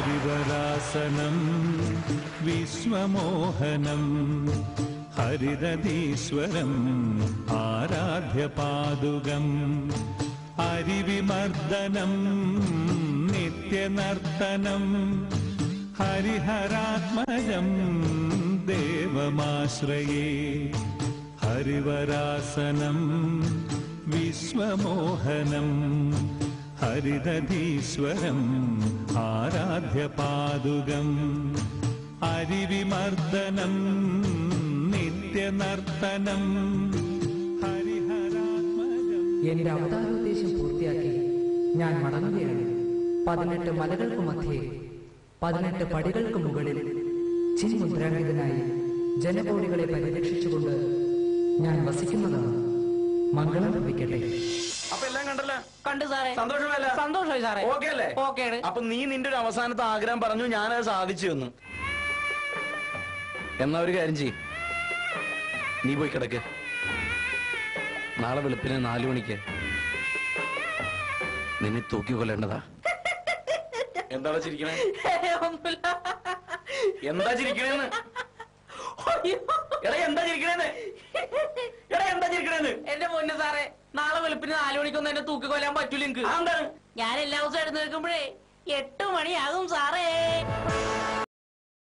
ഹരിവരാസനം വിശ്വമോഹനം ഹരിരതീശ്വരം ആരാധ്യപാദുകം ഹരിവിമർദ്ദനം നിത്യനർത്തനം ഹരിഹരാത്മജം ദേവമാശ്രയേ ഹരിവരാസനം വിശ്വമോഹനം ഹരിദധീശ്വരം ആരാധ്യപാദുകം ഹരിവിമർദ്ദനം നിത്യനർത്തനം ഹരിഹരാത്മജം. എന്റെ അവതാരോദ്ദേശം പൂർത്തിയാക്കി ഞാൻ മടങ്ങുകയാണ്. 18 മലകൾക്ക് മധ്യേ 18 പടികൾക്ക് മുകളിൽ ചിന്മുദ്രാങ്കിതനായി ജനകോടികളെ പരിരക്ഷിച്ചുകൊണ്ട് ഞാൻ വസിക്കുന്നതാണ്. മംഗളം ഭവിക്കട്ടെ. അപ്പൊ എല്ലാം കണ്ടല്ലോ? കണ്ടു സാറേ. സന്തോഷമല്ല? സന്തോഷമായി സാറേ. ഓക്കെ അല്ലേ? ഓക്കെ. അപ്പൊ നീ നിന്റെ ഒരു അവസാനത്തെ ആഗ്രഹം പറഞ്ഞു, ഞാനത് സാധിച്ചു തന്നു. എന്നാ ഒരു കാര്യം ചെയ്യും, നീ പോയി കിടക്ക്. നാളെ വെളുപ്പിന് 4 മണിക്ക് നിന്നെ തൂക്കി കൊല്ലേണ്ടതാ. എന്താ ചിരിക്കണേ? എന്താ ചിരിക്കണേന്ന്? എടാ എന്താ ചിരിക്കണേന്ന്? എടാ എന്താ ചിരിക്കണേന്ന്? എന്റെ പൊന്നു സാറേ, നാളെ വെളുപ്പിന് 4 മണിക്കൊന്നും എന്നെ തൂക്കി കൊല്ലാൻ പറ്റൂല. എനിക്ക് എന്താണ്? ഞാൻ എല്ലാ ദിവസവും എടുത്ത് നിൽക്കുമ്പോഴേ 8 മണിയാകും സാറേ.